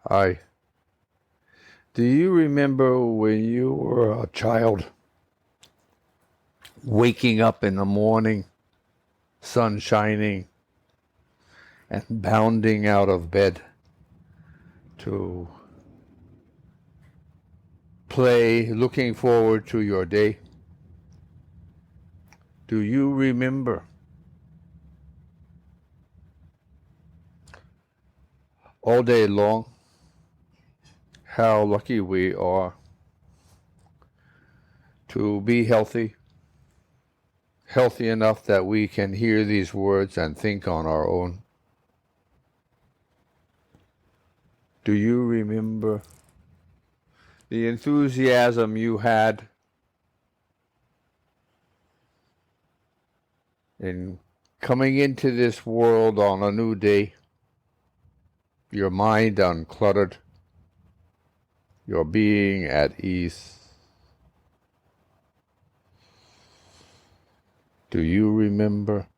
Hi. Do you remember when you were a child, waking up in the morning, sun shining, and bounding out of bed to play, looking forward to your day? Do you remember all day long how lucky we are to be healthy enough that we can hear these words and think on our own? Do you remember the enthusiasm you had in coming into this world on a new day, your mind uncluttered, your being at ease? Do you remember?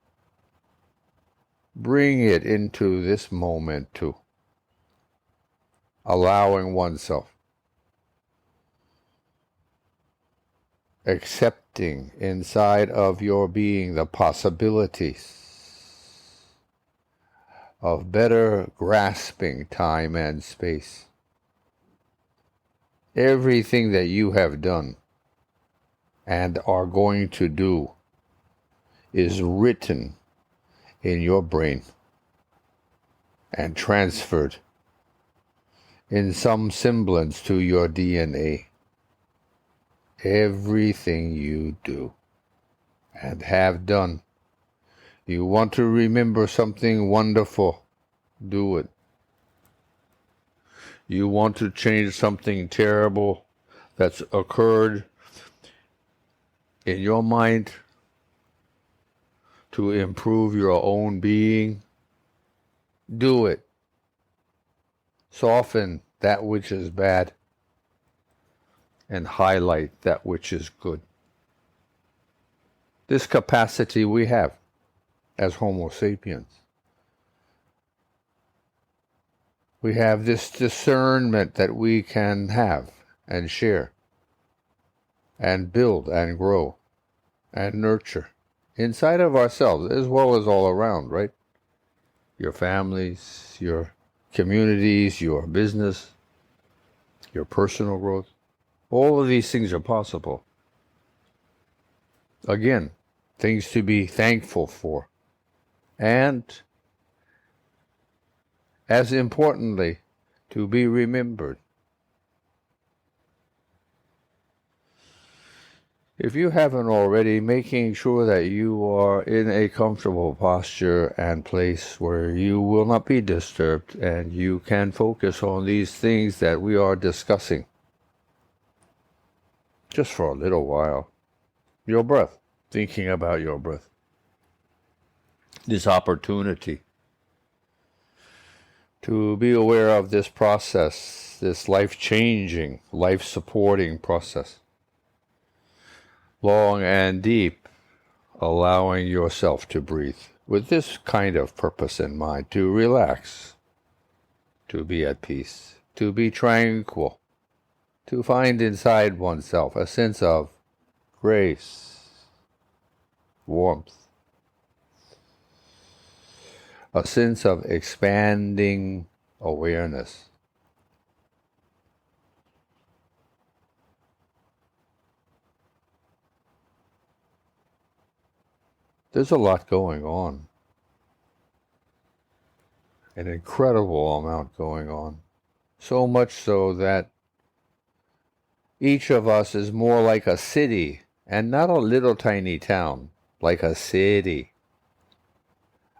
Bring it into this moment too, allowing oneself, accepting inside of your being the possibilities of better grasping time and space. Everything that you have done and are going to do is written in your brain and transferred in some semblance to your DNA. Everything you do and have done. You want to remember something wonderful, do it. You want to change something terrible that's occurred in your mind to improve your own being, do it. Soften that which is bad and highlight that which is good. This capacity we have as Homo sapiens. We have this discernment that we can have and share and build and grow and nurture inside of ourselves as well as all around, right? Your families, your communities, your business, your personal growth. All of these things are possible. Again, things to be thankful for. And, as importantly, to be remembered. If you haven't already, making sure that you are in a comfortable posture and place where you will not be disturbed and you can focus on these things that we are discussing. Just for a little while. Your breath. Thinking about your breath. This opportunity to be aware of this process, this life-changing, life-supporting process. Long and deep, allowing yourself to breathe with this kind of purpose in mind, to relax, to be at peace, to be tranquil, to find inside oneself a sense of grace, warmth, a sense of expanding awareness. There's a lot going on, an incredible amount going on, so much so that each of us is more like a city and not a little tiny town, like a city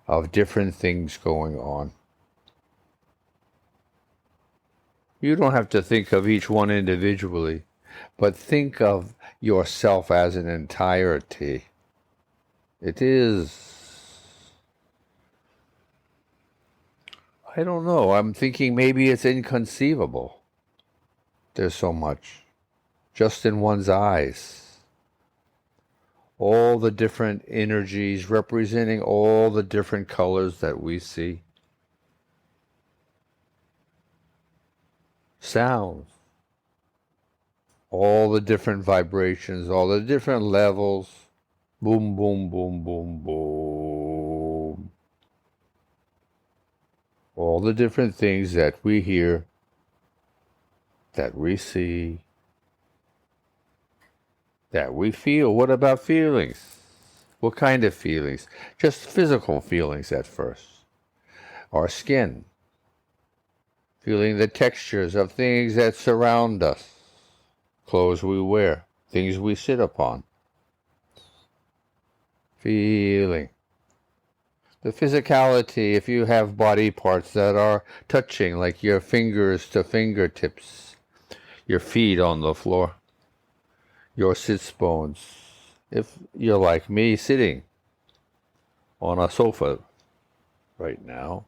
of different things going on. You don't have to think of each one individually, but think of yourself as an entirety. It is, I don't know, I'm thinking maybe it's inconceivable. There's so much, just in one's eyes. All the different energies representing all the different colors that we see. sounds, all the different vibrations, all the different levels. Boom, boom, boom, boom, boom. All the different things that we hear, that we see, that we feel. What about feelings? What kind of feelings? Just physical feelings at first. Our skin. Feeling the textures of things that surround us. Clothes we wear. Things we sit upon. Feeling. The physicality, if you have body parts that are touching, like your fingers to fingertips, your feet on the floor, your sits bones. If you're like me, sitting on a sofa right now.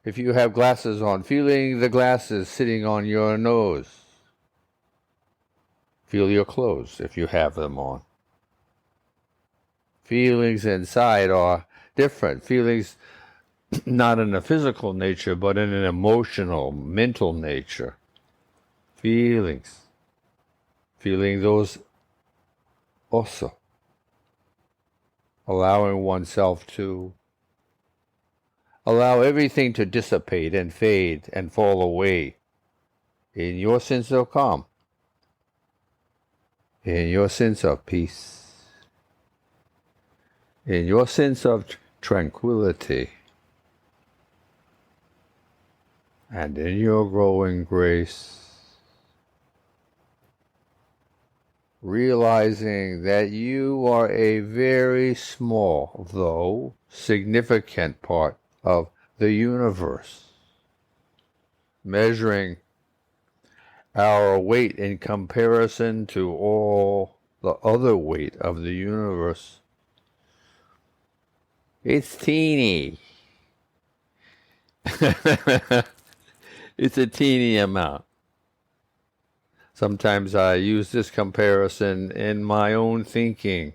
If you have glasses on, feeling the glasses sitting on your nose. Feel your clothes if you have them on. Feelings inside are different. Feelings not in a physical nature, but in an emotional, mental nature. Feelings. Feeling those also. Allowing oneself to allow everything to dissipate and fade and fall away in your sense of calm, in your sense of peace, in your sense of tranquility, and in your growing grace. Realizing that you are a very small, though significant part of the universe. Measuring our weight in comparison to all the other weight of the universe. It's teeny. It's a teeny amount. Sometimes I use this comparison in my own thinking.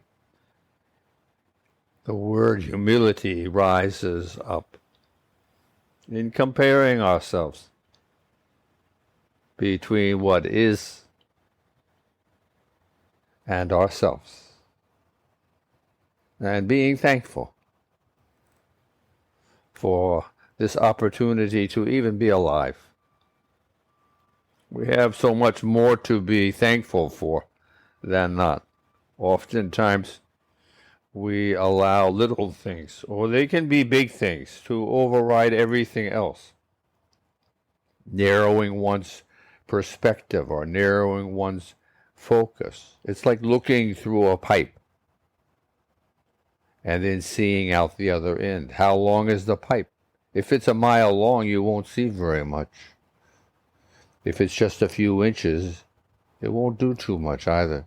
The word humility rises up in comparing ourselves between what is and ourselves, and being thankful for this opportunity to even be alive. We have so much more to be thankful for than not. Oftentimes, we allow little things, or they can be big things, to override everything else. Narrowing one's perspective or narrowing one's focus. It's like looking through a pipe and then seeing out the other end. How long is the pipe? If it's a mile long, you won't see very much. If it's just a few inches, it won't do too much either.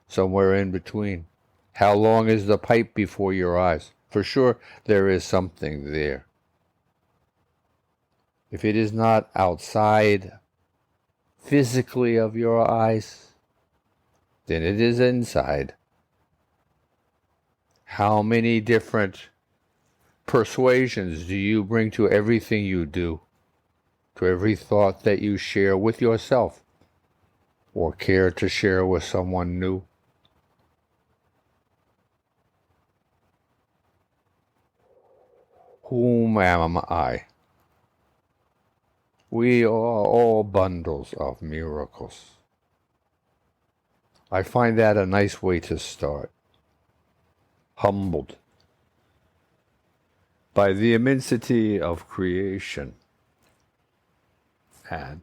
Somewhere in between. How long is the pipe before your eyes? For sure, there is something there. If it is not outside physically of your eyes, then it is inside. How many different persuasions do you bring to everything you do? To every thought that you share with yourself or care to share with someone new? Whom am I? We are all bundles of miracles. I find that a nice way to start. Humbled by the immensity of creation. And,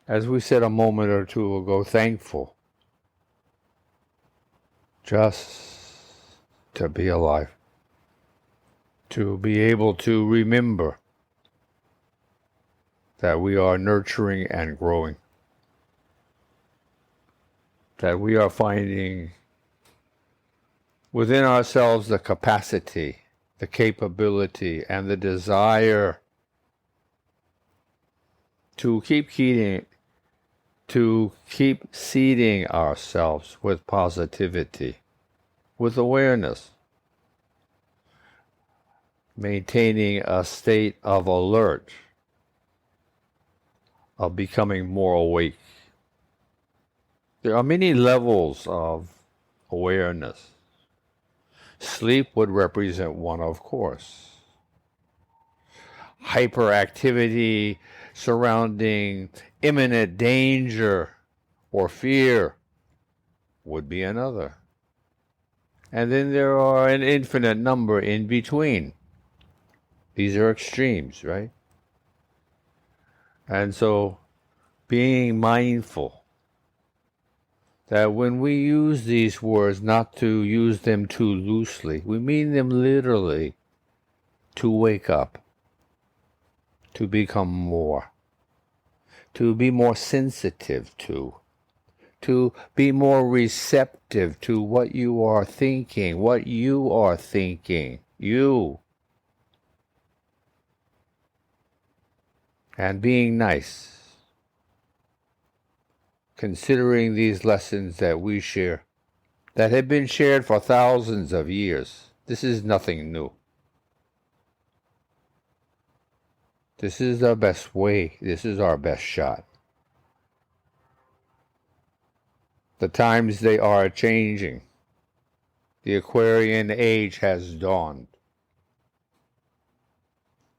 as we said a moment or two ago, thankful just to be alive, to be able to remember that we are nurturing and growing, that we are finding within ourselves the capacity, the capability, and the desire to keep seeding ourselves with positivity, with awareness, maintaining a state of alert, of becoming more awake. There are many levels of awareness. Sleep would represent one, of course. Hyperactivity surrounding imminent danger or fear would be another. And then there are an infinite number in between. These are extremes, right? And so being mindful that when we use these words, not to use them too loosely, we mean them literally, to wake up, to become more, to be more sensitive to be more receptive to what you are thinking, you. And being nice, considering these lessons that we share, that have been shared for thousands of years. This is nothing new. This is our best way. This is our best shot. The times, they are changing. The Aquarian age has dawned.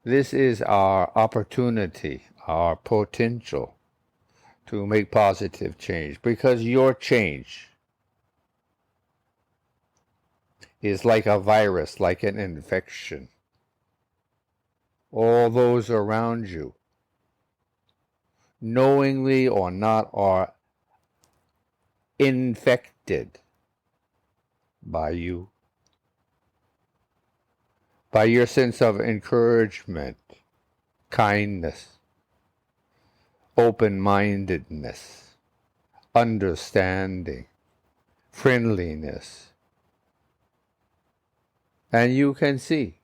This is our opportunity, our potential to make positive change, because your change is like a virus, like an infection. All those around you, knowingly or not, are infected by you, by your sense of encouragement, kindness, open-mindedness, understanding, friendliness. And you can see,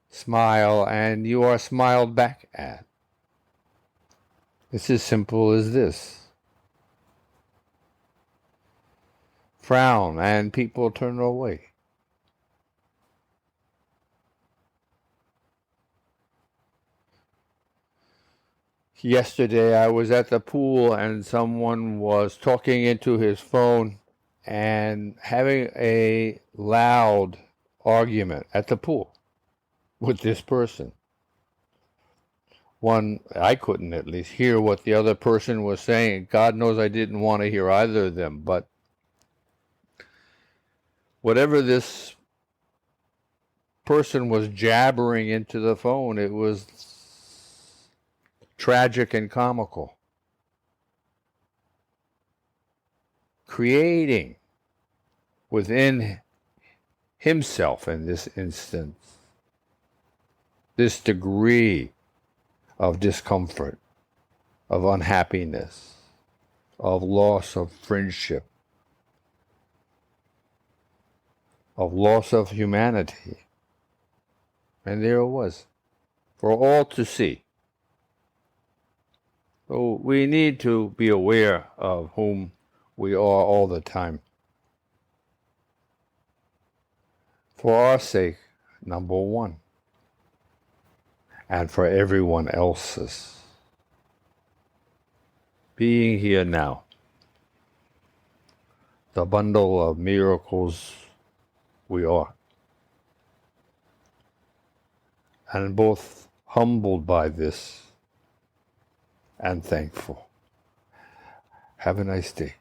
smile, and you are smiled back at. It's as simple as this. Frown, and people turn away. Yesterday I was at the pool and someone was talking into his phone and having a loud argument at the pool with this person. I couldn't at least hear what the other person was saying. God knows I didn't want to hear either of them, but whatever this person was jabbering into the phone, it was tragic and comical. Creating within himself, in this instance, this degree of discomfort, of unhappiness, of loss of friendship, of loss of humanity. And there it was, for all to see. So we need to be aware of whom we are all the time. For our sake, number one, and for everyone else's. Being here now, the bundle of miracles we are. And both humbled by this and thankful. Have a nice day.